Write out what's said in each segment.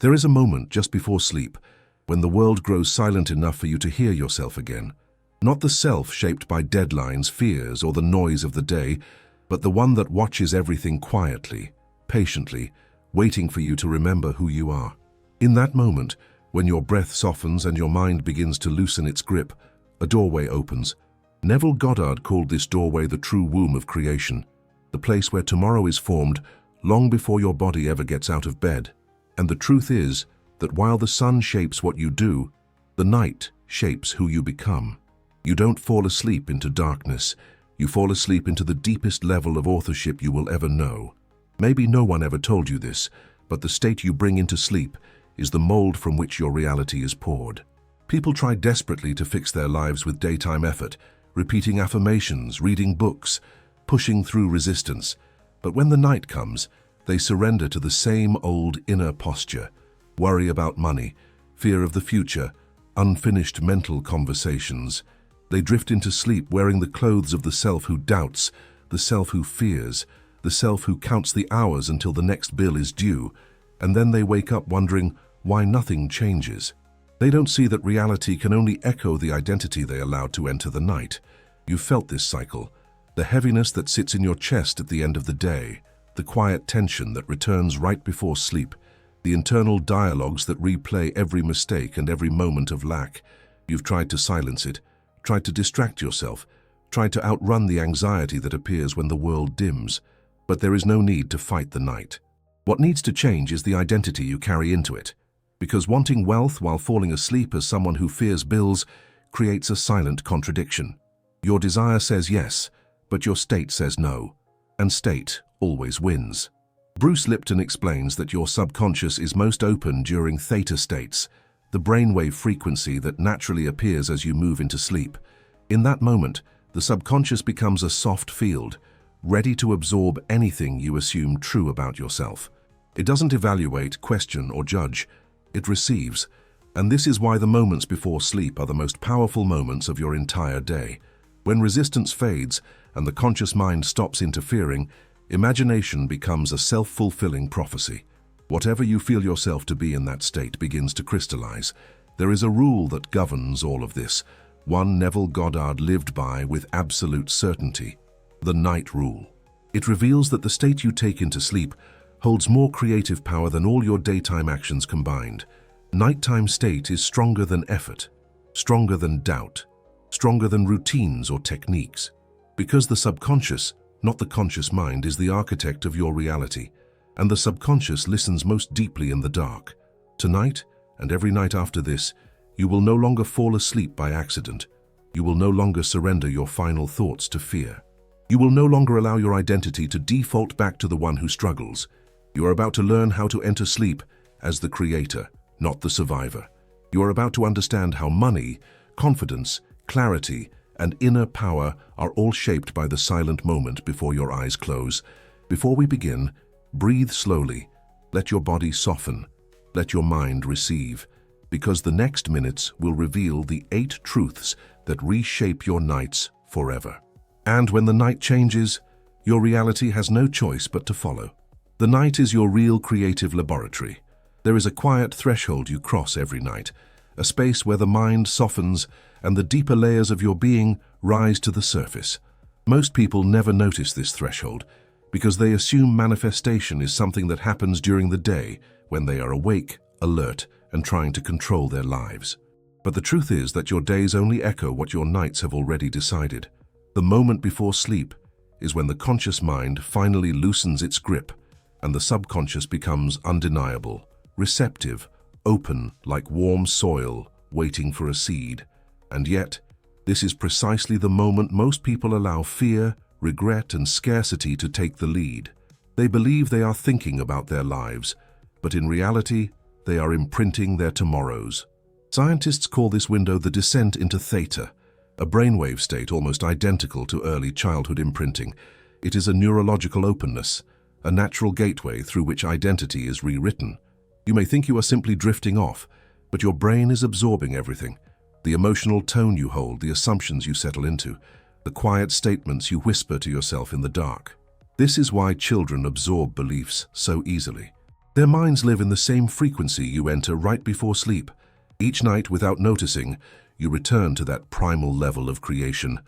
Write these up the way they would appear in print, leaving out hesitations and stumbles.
There is a moment just before sleep when the world grows silent enough for you to hear yourself again. Not the self shaped by deadlines, fears, or the noise of the day, but the one that watches everything quietly, patiently, waiting for you to remember who you are. In that moment, when your breath softens and your mind begins to loosen its grip, a doorway opens. Neville Goddard called this doorway the true womb of creation, the place where tomorrow is formed long before your body ever gets out of bed. And the truth is that while the sun shapes what you do, the night shapes who you become. You don't fall asleep into darkness. You fall asleep into the deepest level of authorship you will ever know. Maybe no one ever told you this, but the state you bring into sleep is the mold from which your reality is poured. People try desperately to fix their lives with daytime effort, repeating affirmations, reading books, pushing through resistance. But when the night comes, they surrender to the same old inner posture: worry about money, fear of the future, unfinished mental conversations. They drift into sleep wearing the clothes of the self who doubts, the self who fears, the self who counts the hours until the next bill is due, and then they wake up wondering why nothing changes. They don't see that reality can only echo the identity they allowed to enter the night. You've felt this cycle, the heaviness that sits in your chest at the end of the day, the quiet tension that returns right before sleep, the internal dialogues that replay every mistake and every moment of lack. You've tried to silence it, tried to distract yourself, tried to outrun the anxiety that appears when the world dims. But there is no need to fight the night. What needs to change is the identity you carry into it. Because wanting wealth while falling asleep as someone who fears bills creates a silent contradiction. Your desire says yes, but your state says no. And state always wins. Bruce Lipton explains that your subconscious is most open during theta states, the brainwave frequency that naturally appears as you move into sleep. In that moment, the subconscious becomes a soft field, ready to absorb anything you assume true about yourself. It doesn't evaluate, question, or judge. It receives. And this is why the moments before sleep are the most powerful moments of your entire day. When resistance fades and the conscious mind stops interfering, imagination becomes a self-fulfilling prophecy. Whatever you feel yourself to be in that state begins to crystallize. There is a rule that governs all of this, one Neville Goddard lived by with absolute certainty: the night rule. It reveals that the state you take into sleep holds more creative power than all your daytime actions combined. Nighttime state is stronger than effort, stronger than doubt, stronger than routines or techniques. Because the subconscious, not the conscious mind, is the architect of your reality, and the subconscious listens most deeply in the dark. Tonight, and every night after this, you will no longer fall asleep by accident. You will no longer surrender your final thoughts to fear. You will no longer allow your identity to default back to the one who struggles. You are about to learn how to enter sleep as the creator, not the survivor. You are about to understand how money, confidence, clarity, and inner power are all shaped by the silent moment before your eyes close. Before we begin, breathe slowly. Let your body soften. Let your mind receive. Because the next minutes will reveal the 8 truths that reshape your nights forever. And when the night changes, your reality has no choice but to follow. The night is your real creative laboratory. There is a quiet threshold you cross every night, a space where the mind softens and the deeper layers of your being rise to the surface. Most people never notice this threshold because they assume manifestation is something that happens during the day when they are awake, alert, and trying to control their lives. But the truth is that your days only echo what your nights have already decided. The moment before sleep is when the conscious mind finally loosens its grip and the subconscious becomes undeniable, receptive, open like warm soil waiting for a seed. And yet, this is precisely the moment most people allow fear, regret, and scarcity to take the lead. They believe they are thinking about their lives, but in reality, they are imprinting their tomorrows. Scientists call this window the descent into theta, a brainwave state almost identical to early childhood imprinting. It is a neurological openness, a natural gateway through which identity is rewritten. You may think you are simply drifting off, but your brain is absorbing everything. The emotional tone you hold, the assumptions you settle into, the quiet statements you whisper to yourself in the dark. This is why children absorb beliefs so easily. Their minds live in the same frequency you enter right before sleep. Each night, without noticing, you return to that primal level of creation,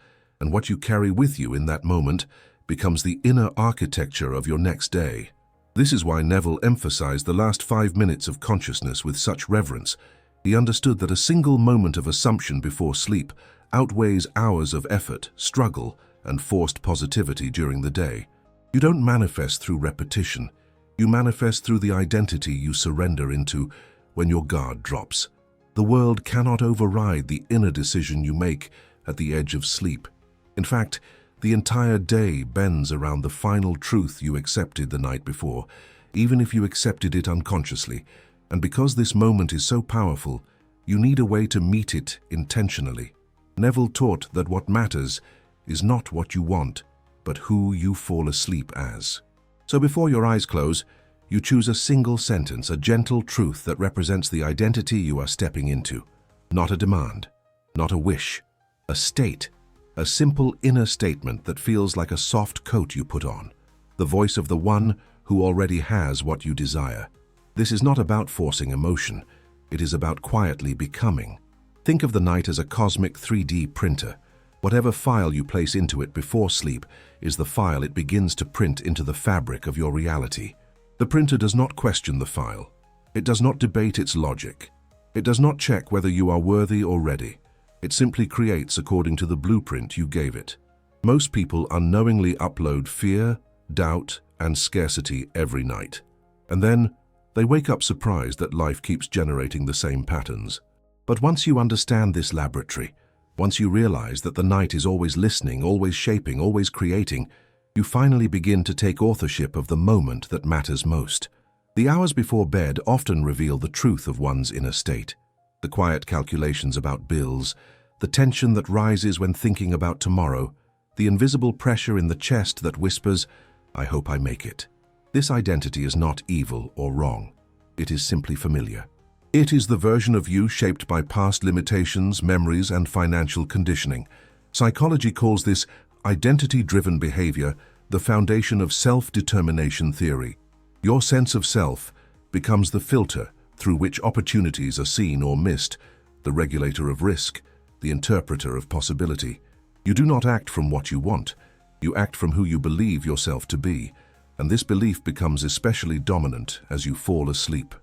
and what you carry with you in that moment becomes the inner architecture of your next day. This is why Neville emphasized the last 5 minutes of consciousness with such reverence. He understood that a single moment of assumption before sleep outweighs hours of effort, struggle, and forced positivity during the day. You don't manifest through repetition. You manifest through the identity you surrender into when your guard drops. The world cannot override the inner decision you make at the edge of sleep. In fact, the entire day bends around the final truth you accepted the night before, even if you accepted it unconsciously. And because this moment is so powerful, you need a way to meet it intentionally. Neville taught that what matters is not what you want, but who you fall asleep as. So before your eyes close, you choose a single sentence, a gentle truth that represents the identity you are stepping into. Not a demand, not a wish, a state, a simple inner statement that feels like a soft coat you put on, the voice of the one who already has what you desire. This is not about forcing emotion. It is about quietly becoming. Think of the night as a cosmic 3D printer. Whatever file you place into it before sleep is the file it begins to print into the fabric of your reality. The printer does not question the file. It does not debate its logic. It does not check whether you are worthy or ready. It simply creates according to the blueprint you gave it. Most people unknowingly upload fear, doubt, and scarcity every night. And then they wake up surprised that life keeps generating the same patterns. But once you understand this laboratory, once you realize that the night is always listening, always shaping, always creating, you finally begin to take authorship of the moment that matters most. The hours before bed often reveal the truth of one's inner state. The quiet calculations about bills, the tension that rises when thinking about tomorrow, the invisible pressure in the chest that whispers, "I hope I make it." This identity is not evil or wrong. It is simply familiar. It is the version of you shaped by past limitations, memories, and financial conditioning. Psychology calls this identity-driven behavior the foundation of self-determination theory. Your sense of self becomes the filter through which opportunities are seen or missed, the regulator of risk, the interpreter of possibility. You do not act from what you want. You act from who you believe yourself to be, and this belief becomes especially dominant as you fall asleep.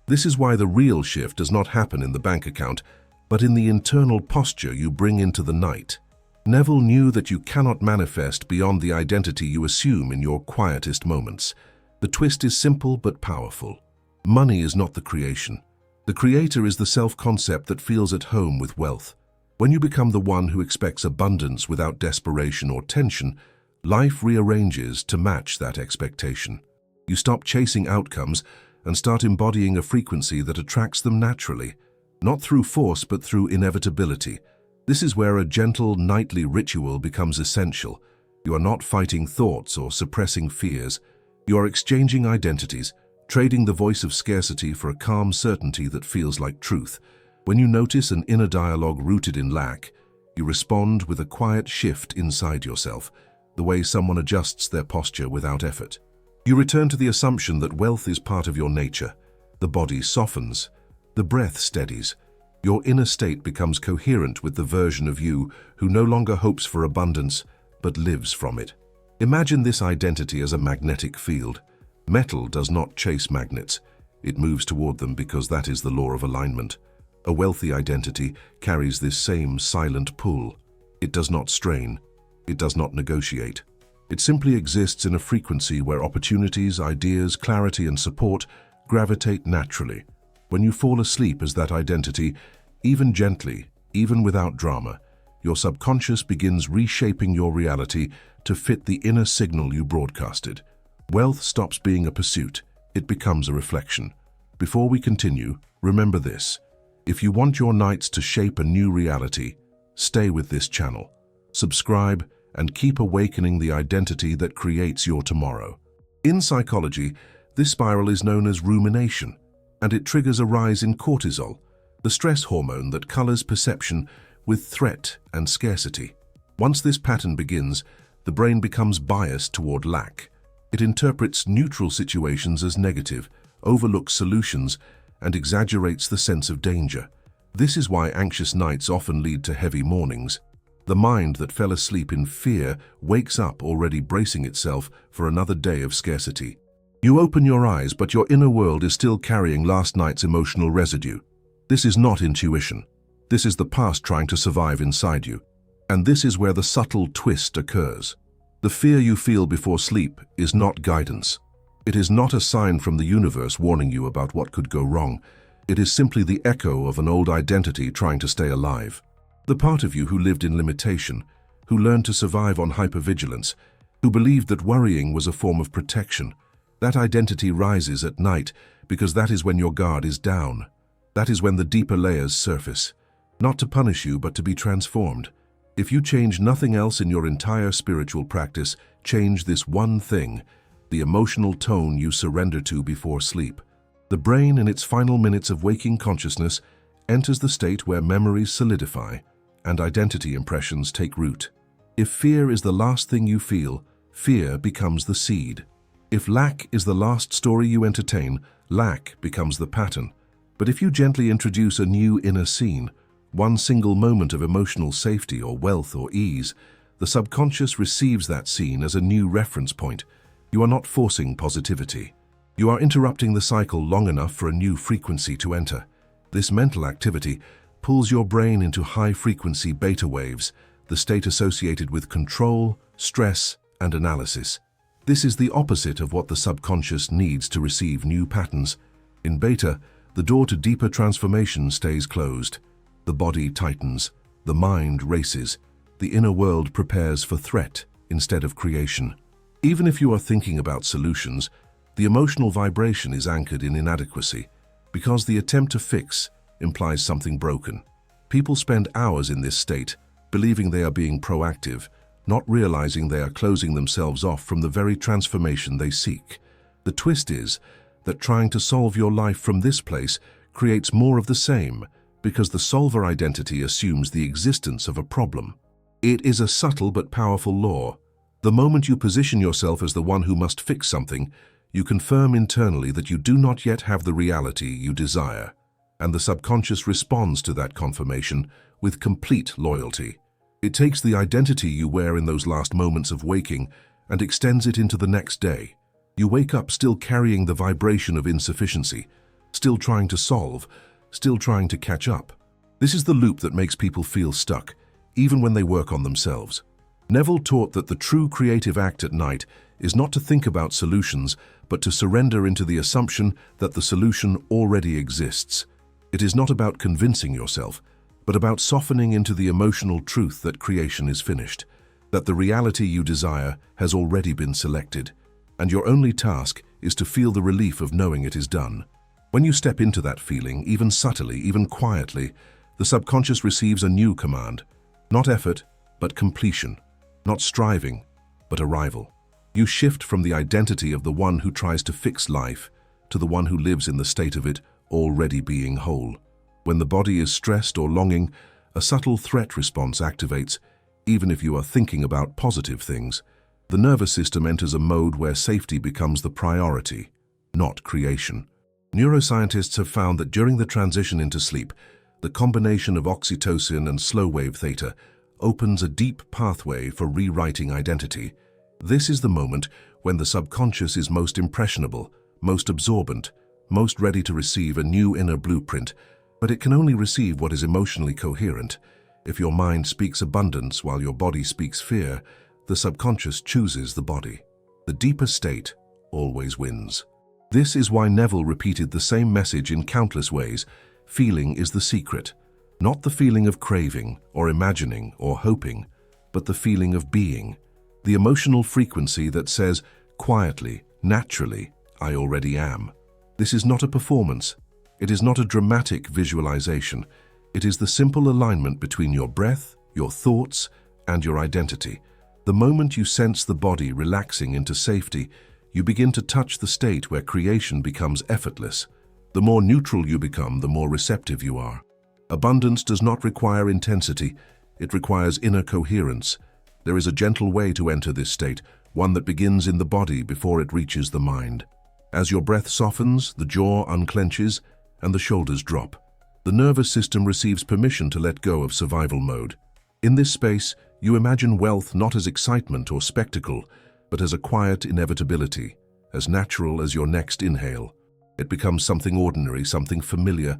This is why the real shift does not happen in the bank account, but in the internal posture you bring into the night. Neville knew that you cannot manifest beyond the identity you assume in your quietest moments. The twist is simple but powerful. Money is not the creation. The creator is the self-concept that feels at home with wealth. When you become the one who expects abundance without desperation or tension, life rearranges to match that expectation. You stop chasing outcomes and start embodying a frequency that attracts them naturally, not through force but through inevitability. This is where a gentle nightly ritual becomes essential. You are not fighting thoughts or suppressing fears. You are exchanging identities, trading the voice of scarcity for a calm certainty that feels like truth. When you notice an inner dialogue rooted in lack, you respond with a quiet shift inside yourself, the way someone adjusts their posture without effort. You return to the assumption that wealth is part of your nature. The body softens, the breath steadies. Your inner state becomes coherent with the version of you who no longer hopes for abundance, but lives from it. Imagine this identity as a magnetic field. Metal does not chase magnets. It moves toward them because that is the law of alignment. A wealthy identity carries this same silent pull. It does not strain. It does not negotiate. It simply exists in a frequency where opportunities, ideas, clarity, and support gravitate naturally. When you fall asleep as that identity, even gently, even without drama, your subconscious begins reshaping your reality to fit the inner signal you broadcasted. Wealth stops being a pursuit. It becomes a reflection. Before we continue, remember this. If you want your nights to shape a new reality, stay with this channel. Subscribe and keep awakening the identity that creates your tomorrow. In psychology, this spiral is known as rumination, and it triggers a rise in cortisol, the stress hormone that colors perception with threat and scarcity. Once this pattern begins, the brain becomes biased toward lack. It interprets neutral situations as negative, overlooks solutions, and exaggerates the sense of danger. This is why anxious nights often lead to heavy mornings. The mind that fell asleep in fear wakes up already bracing itself for another day of scarcity. You open your eyes, but your inner world is still carrying last night's emotional residue. This is not intuition. This is the past trying to survive inside you. And this is where the subtle twist occurs. The fear you feel before sleep is not guidance. It is not a sign from the universe warning you about what could go wrong. It is simply the echo of an old identity trying to stay alive. The part of you who lived in limitation, who learned to survive on hypervigilance, who believed that worrying was a form of protection. That identity rises at night because that is when your guard is down. That is when the deeper layers surface, not to punish you but to be transformed. If you change nothing else in your entire spiritual practice, change this one thing, the emotional tone you surrender to before sleep. The brain, in its final minutes of waking consciousness, enters the state where memories solidify and identity impressions take root. If fear is the last thing you feel, fear becomes the seed. If lack is the last story you entertain, lack becomes the pattern. But if you gently introduce a new inner scene, one single moment of emotional safety or wealth or ease, the subconscious receives that scene as a new reference point. You are not forcing positivity. You are interrupting the cycle long enough for a new frequency to enter. This mental activity pulls your brain into high-frequency beta waves, the state associated with control, stress, and analysis. This is the opposite of what the subconscious needs to receive new patterns. In beta, the door to deeper transformation stays closed. The body tightens, the mind races, the inner world prepares for threat instead of creation. Even if you are thinking about solutions, the emotional vibration is anchored in inadequacy, because the attempt to fix implies something broken. People spend hours in this state, believing they are being proactive, not realizing they are closing themselves off from the very transformation they seek. The twist is that trying to solve your life from this place creates more of the same, because the solver identity assumes the existence of a problem. It is a subtle but powerful law. The moment you position yourself as the one who must fix something, you confirm internally that you do not yet have the reality you desire, and the subconscious responds to that confirmation with complete loyalty. It takes the identity you wear in those last moments of waking and extends it into the next day. You wake up still carrying the vibration of insufficiency, still trying to solve, still trying to catch up. This is the loop that makes people feel stuck, even when they work on themselves. Neville taught that the true creative act at night is not to think about solutions, but to surrender into the assumption that the solution already exists. It is not about convincing yourself, but about softening into the emotional truth that creation is finished, that the reality you desire has already been selected, and your only task is to feel the relief of knowing it is done. When you step into that feeling, even subtly, even quietly, the subconscious receives a new command. Not effort, but completion. Not striving, but arrival. You shift from the identity of the one who tries to fix life to the one who lives in the state of it already being whole. When the body is stressed or longing, a subtle threat response activates, even if you are thinking about positive things. The nervous system enters a mode where safety becomes the priority, not creation. Neuroscientists have found that during the transition into sleep, the combination of oxytocin and slow-wave theta opens a deep pathway for rewriting identity. This is the moment when the subconscious is most impressionable, most absorbent, most ready to receive a new inner blueprint, but it can only receive what is emotionally coherent. If your mind speaks abundance while your body speaks fear, the subconscious chooses the body. The deeper state always wins. This is why Neville repeated the same message in countless ways. Feeling is the secret. Not the feeling of craving or imagining or hoping, but the feeling of being. The emotional frequency that says, quietly, naturally, I already am. This is not a performance. It is not a dramatic visualization. It is the simple alignment between your breath, your thoughts, and your identity. The moment you sense the body relaxing into safety, you begin to touch the state where creation becomes effortless. The more neutral you become, the more receptive you are. Abundance does not require intensity. It requires inner coherence. There is a gentle way to enter this state, one that begins in the body before it reaches the mind. As your breath softens, the jaw unclenches, and the shoulders drop. The nervous system receives permission to let go of survival mode. In this space, you imagine wealth not as excitement or spectacle, but as a quiet inevitability, as natural as your next inhale. It becomes something ordinary, something familiar,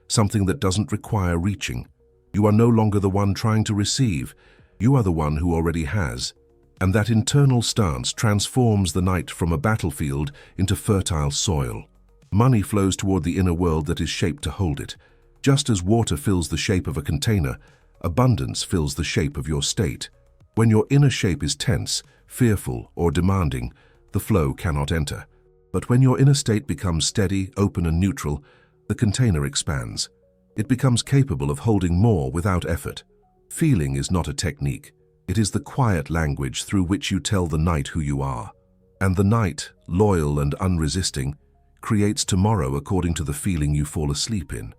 something that doesn't require reaching. You are no longer the one trying to receive, you are the one who already has. And that internal stance transforms the night from a battlefield into fertile soil. Money flows toward the inner world that is shaped to hold it. Just as water fills the shape of a container, abundance fills the shape of your state. When your inner shape is tense, fearful, or demanding, the flow cannot enter. But when your inner state becomes steady, open, and neutral, the container expands. It becomes capable of holding more without effort. Feeling is not a technique. It is the quiet language through which you tell the night who you are. And the night, loyal and unresisting, creates tomorrow according to the feeling you fall asleep in.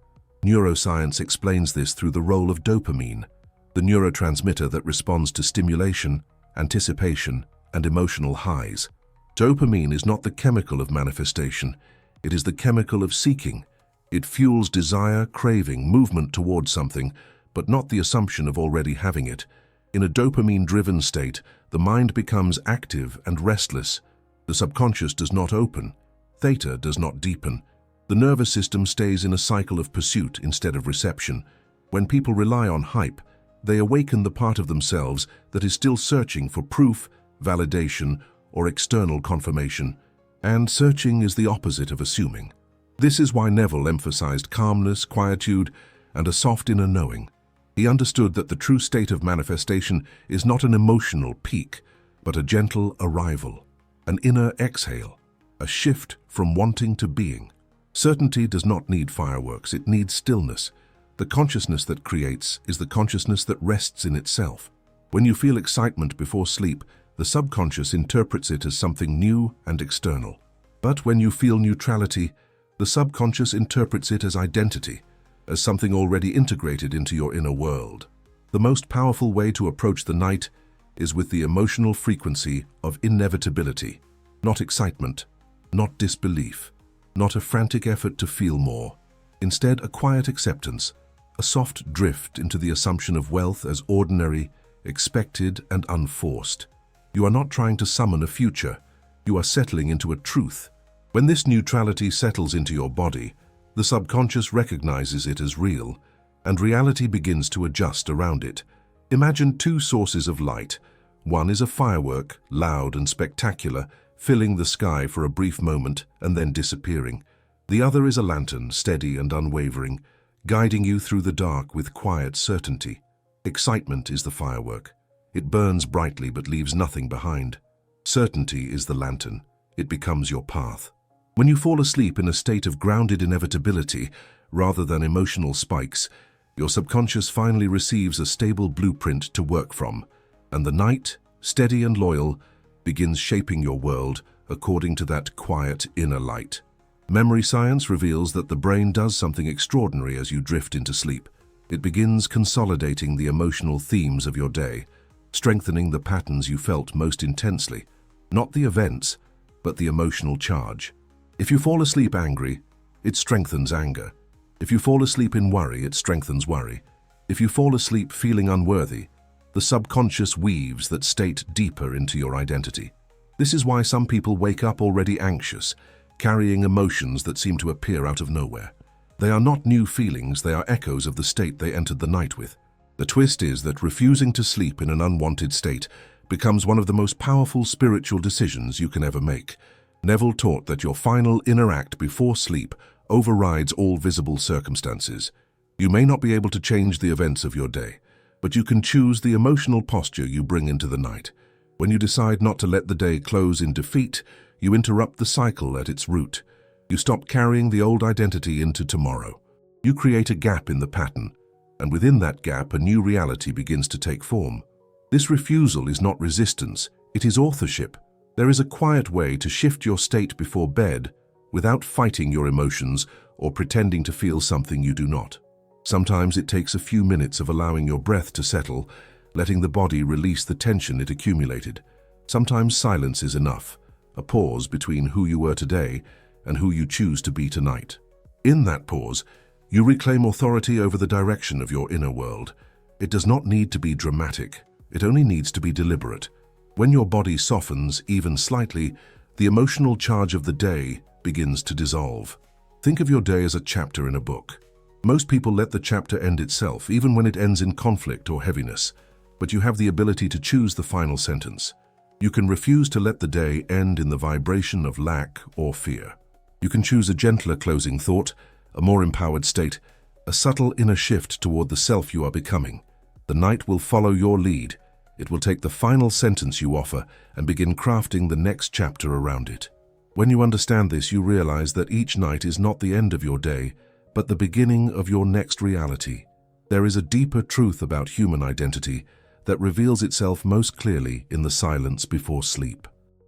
Neuroscience explains this through the role of dopamine, the neurotransmitter that responds to stimulation, anticipation, and emotional highs. Dopamine is not the chemical of manifestation, it is the chemical of seeking. It fuels desire, craving, movement towards something, but not the assumption of already having it. In a dopamine-driven state, the mind becomes active and restless. The subconscious does not open. Theta does not deepen. The nervous system stays in a cycle of pursuit instead of reception. When people rely on hype, they awaken the part of themselves that is still searching for proof, validation, or external confirmation. And searching is the opposite of assuming. This is why Neville emphasized calmness, quietude, and a soft inner knowing. He understood that the true state of manifestation is not an emotional peak, but a gentle arrival, an inner exhale, a shift from wanting to being. Certainty does not need fireworks, it needs stillness. The consciousness that creates is the consciousness that rests in itself. When you feel excitement before sleep, the subconscious interprets it as something new and external. But when you feel neutrality, the subconscious interprets it as identity, as something already integrated into your inner world. The most powerful way to approach the night is with the emotional frequency of inevitability, not excitement, not disbelief, not a frantic effort to feel more. Instead, a quiet acceptance, a soft drift into the assumption of wealth as ordinary, expected, and unforced. You are not trying to summon a future, you are settling into a truth. When this neutrality settles into your body, the subconscious recognizes it as real, and reality begins to adjust around it. Imagine two sources of light. One is a firework, loud and spectacular, filling the sky for a brief moment and then disappearing. The other is a lantern, steady and unwavering, guiding you through the dark with quiet certainty. Excitement is the firework. It burns brightly but leaves nothing behind. Certainty is the lantern. It becomes your path. When you fall asleep in a state of grounded inevitability, rather than emotional spikes, your subconscious finally receives a stable blueprint to work from, and the night, steady and loyal, begins shaping your world according to that quiet inner light. Memory science reveals that the brain does something extraordinary as you drift into sleep. It begins consolidating the emotional themes of your day, strengthening the patterns you felt most intensely, not the events, but the emotional charge. If you fall asleep angry, it strengthens anger. If you fall asleep in worry, it strengthens worry. If you fall asleep feeling unworthy, the subconscious weaves that state deeper into your identity. This is why some people wake up already anxious, carrying emotions that seem to appear out of nowhere. They are not new feelings, they are echoes of the state they entered the night with. The twist is that refusing to sleep in an unwanted state becomes one of the most powerful spiritual decisions you can ever make. Neville taught that your final inner act before sleep overrides all visible circumstances. You may not be able to change the events of your day, but you can choose the emotional posture you bring into the night. When you decide not to let the day close in defeat, you interrupt the cycle at its root. You stop carrying the old identity into tomorrow. You create a gap in the pattern, and within that gap a new reality begins to take form. This refusal is not resistance, it is authorship. There is a quiet way to shift your state before bed without fighting your emotions or pretending to feel something you do not. Sometimes it takes a few minutes of allowing your breath to settle, letting the body release the tension it accumulated. Sometimes silence is enough, a pause between who you were today and who you choose to be tonight. In that pause, you reclaim authority over the direction of your inner world. It does not need to be dramatic. It only needs to be deliberate. When your body softens, even slightly, the emotional charge of the day begins to dissolve. Think of your day as a chapter in a book. Most people let the chapter end itself, even when it ends in conflict or heaviness. But you have the ability to choose the final sentence. You can refuse to let the day end in the vibration of lack or fear. You can choose a gentler closing thought, a more empowered state, a subtle inner shift toward the self you are becoming. The night will follow your lead. It will take the final sentence you offer and begin crafting the next chapter around it. When you understand this, you realize that each night is not the end of your day, but the beginning of your next reality. There is a deeper truth about human identity that reveals itself most clearly in the silence before sleep.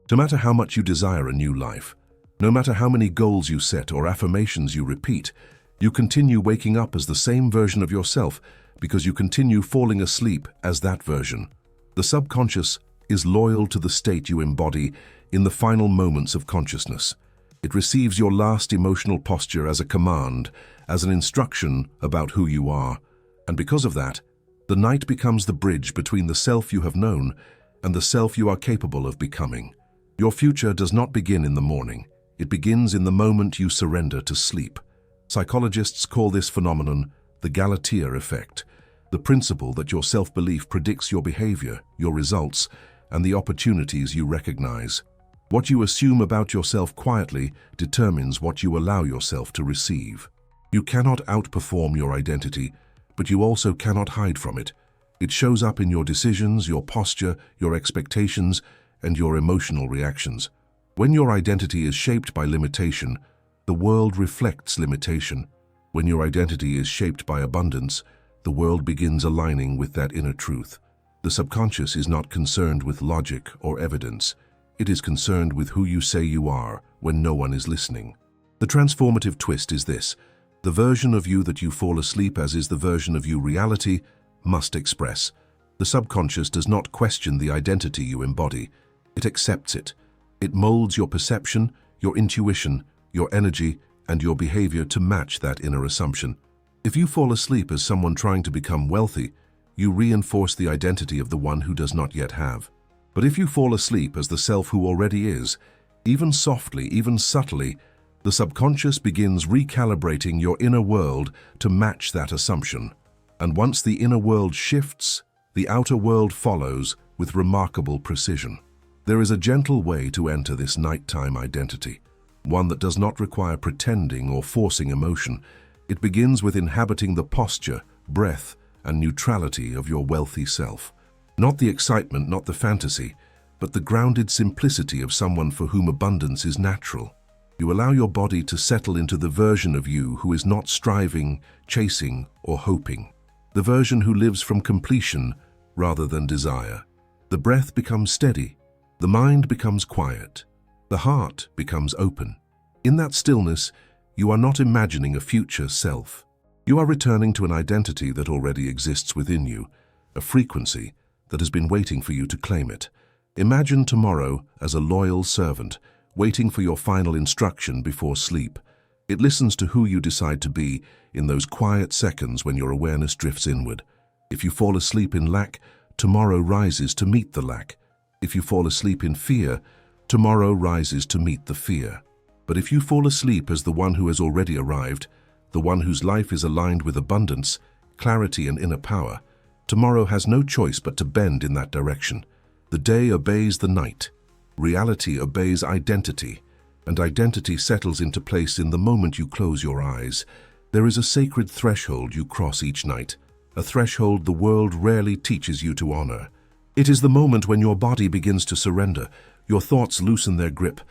No matter how much you desire a new life, no matter how many goals you set or affirmations you repeat, you continue waking up as the same version of yourself because you continue falling asleep as that version. The subconscious is loyal to the state you embody in the final moments of consciousness. It receives your last emotional posture as a command, as an instruction about who you are. And because of that, the night becomes the bridge between the self you have known and the self you are capable of becoming. Your future does not begin in the morning. It begins in the moment you surrender to sleep. Psychologists call this phenomenon the Galatea effect, the principle that your self-belief predicts your behavior, your results, and the opportunities you recognize. What you assume about yourself quietly determines what you allow yourself to receive. You cannot outperform your identity, but you also cannot hide from it. It shows up in your decisions, your posture, your expectations, and your emotional reactions. When your identity is shaped by limitation, the world reflects limitation. When your identity is shaped by abundance, the world begins aligning with that inner truth. The subconscious is not concerned with logic or evidence. It is concerned with who you say you are when no one is listening. The transformative twist is this: the version of you that you fall asleep as is the version of you reality must express. The subconscious does not question the identity you embody. It accepts it. It molds your perception, your intuition, your energy, and your behavior to match that inner assumption. If you fall asleep as someone trying to become wealthy, you reinforce the identity of the one who does not yet have. But if you fall asleep as the self who already is, even softly, even subtly, the subconscious begins recalibrating your inner world to match that assumption. And once the inner world shifts, the outer world follows with remarkable precision. There is a gentle way to enter this nighttime identity, one that does not require pretending or forcing emotion. It begins with inhabiting the posture, breath, and neutrality of your wealthy self. Not the excitement, not the fantasy, but the grounded simplicity of someone for whom abundance is natural. You allow your body to settle into the version of you who is not striving, chasing, or hoping. The version who lives from completion rather than desire. The breath becomes steady. The mind becomes quiet. The heart becomes open. In that stillness, you are not imagining a future self. You are returning to an identity that already exists within you, a frequency that has been waiting for you to claim it. Imagine tomorrow as a loyal servant, waiting for your final instruction before sleep. It listens to who you decide to be in those quiet seconds when your awareness drifts inward. If you fall asleep in lack, tomorrow rises to meet the lack. If you fall asleep in fear, tomorrow rises to meet the fear. But if you fall asleep as the one who has already arrived, the one whose life is aligned with abundance, clarity, and inner power, tomorrow has no choice but to bend in that direction. The day obeys the night. Reality obeys identity, and identity settles into place in the moment you close your eyes. There is a sacred threshold you cross each night, a threshold the world rarely teaches you to honor. It is the moment when your body begins to surrender, your thoughts loosen their grip,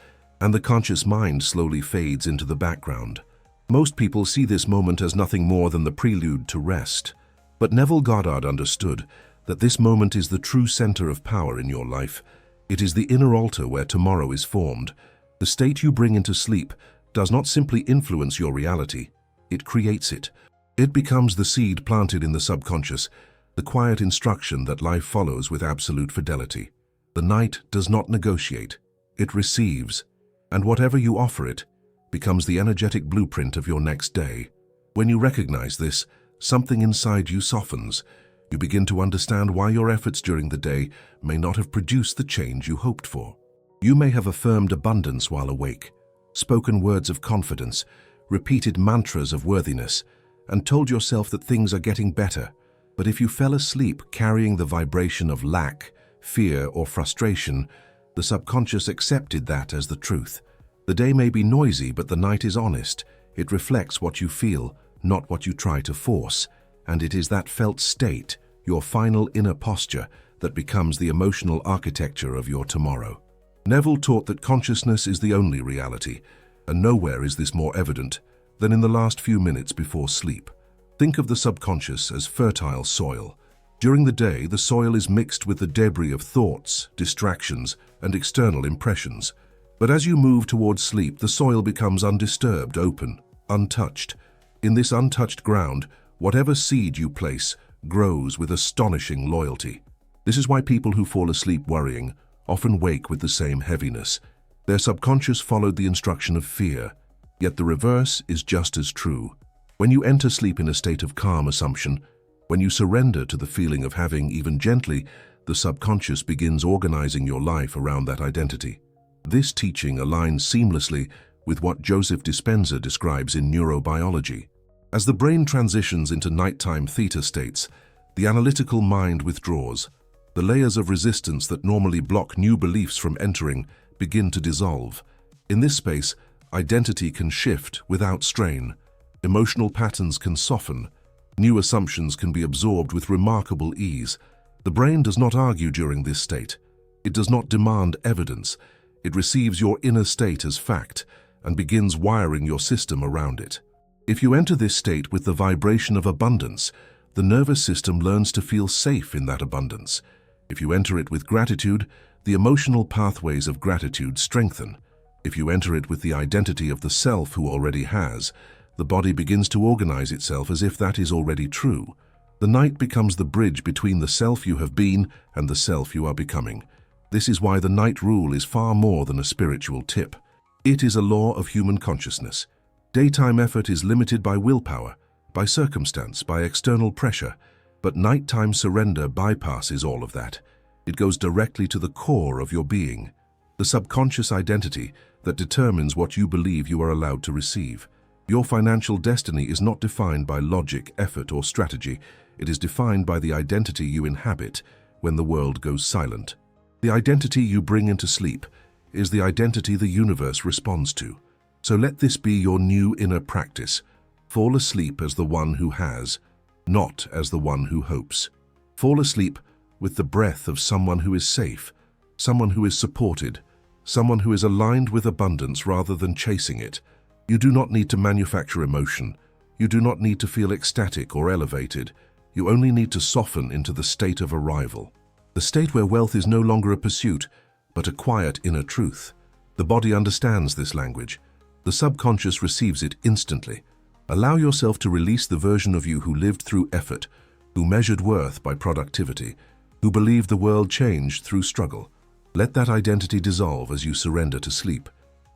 and the conscious mind slowly fades into the background. Most people see this moment as nothing more than the prelude to rest. But Neville Goddard understood that this moment is the true center of power in your life. It is the inner altar where tomorrow is formed. The state you bring into sleep does not simply influence your reality, it creates it. It becomes the seed planted in the subconscious, the quiet instruction that life follows with absolute fidelity. The night does not negotiate, it receives. And whatever you offer it, becomes the energetic blueprint of your next day. When you recognize this, something inside you softens. You begin to understand why your efforts during the day may not have produced the change you hoped for. You may have affirmed abundance while awake, spoken words of confidence, repeated mantras of worthiness, and told yourself that things are getting better. But if you fell asleep carrying the vibration of lack, fear, or frustration, the subconscious accepted that as the truth. The day may be noisy, but the night is honest. It reflects what you feel, not what you try to force. And it is that felt state, your final inner posture, that becomes the emotional architecture of your tomorrow. Neville taught that consciousness is the only reality, and nowhere is this more evident than in the last few minutes before sleep. Think of the subconscious as fertile soil. During the day, the soil is mixed with the debris of thoughts, distractions, and external impressions. But as you move towards sleep, the soil becomes undisturbed, open, untouched. In this untouched ground, whatever seed you place grows with astonishing loyalty. This is why people who fall asleep worrying often wake with the same heaviness. Their subconscious followed the instruction of fear, yet the reverse is just as true. When you enter sleep in a state of calm assumption, when you surrender to the feeling of having, even gently, the subconscious begins organizing your life around that identity. This teaching aligns seamlessly with what Joseph Dispenza describes in neurobiology. As the brain transitions into nighttime theta states, the analytical mind withdraws. The layers of resistance that normally block new beliefs from entering begin to dissolve. In this space, identity can shift without strain. Emotional patterns can soften. New assumptions can be absorbed with remarkable ease. The brain does not argue during this state. It does not demand evidence. It receives your inner state as fact and begins wiring your system around it. If you enter this state with the vibration of abundance, the nervous system learns to feel safe in that abundance. If you enter it with gratitude, the emotional pathways of gratitude strengthen. If you enter it with the identity of the self who already has, the body begins to organize itself as if that is already true. The night becomes the bridge between the self you have been and the self you are becoming. This is why the night rule is far more than a spiritual tip. It is a law of human consciousness. Daytime effort is limited by willpower, by circumstance, by external pressure, but nighttime surrender bypasses all of that. It goes directly to the core of your being, the subconscious identity that determines what you believe you are allowed to receive. Your financial destiny is not defined by logic, effort, or strategy. It is defined by the identity you inhabit when the world goes silent. The identity you bring into sleep is the identity the universe responds to. So let this be your new inner practice. Fall asleep as the one who has, not as the one who hopes. Fall asleep with the breath of someone who is safe, someone who is supported, someone who is aligned with abundance rather than chasing it. You do not need to manufacture emotion. You do not need to feel ecstatic or elevated. You only need to soften into the state of arrival. The state where wealth is no longer a pursuit, but a quiet inner truth. The body understands this language. The subconscious receives it instantly. Allow yourself to release the version of you who lived through effort, who measured worth by productivity, who believed the world changed through struggle. Let that identity dissolve as you surrender to sleep.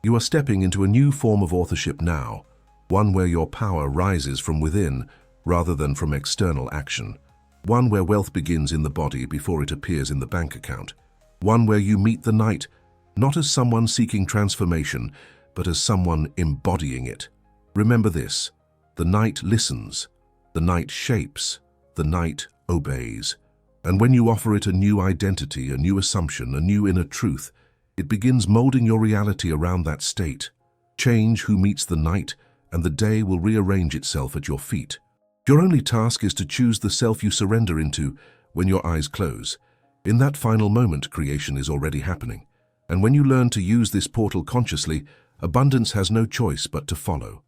You are stepping into a new form of authorship now, one where your power rises from within rather than from external action. One where wealth begins in the body before it appears in the bank account. One where you meet the night, not as someone seeking transformation, but as someone embodying it. Remember this: the night listens, the night shapes, the night obeys. And when you offer it a new identity, a new assumption, a new inner truth, it begins molding your reality around that state. Change who meets the night, and the day will rearrange itself at your feet. Your only task is to choose the self you surrender into when your eyes close. In that final moment, creation is already happening. And when you learn to use this portal consciously, abundance has no choice but to follow.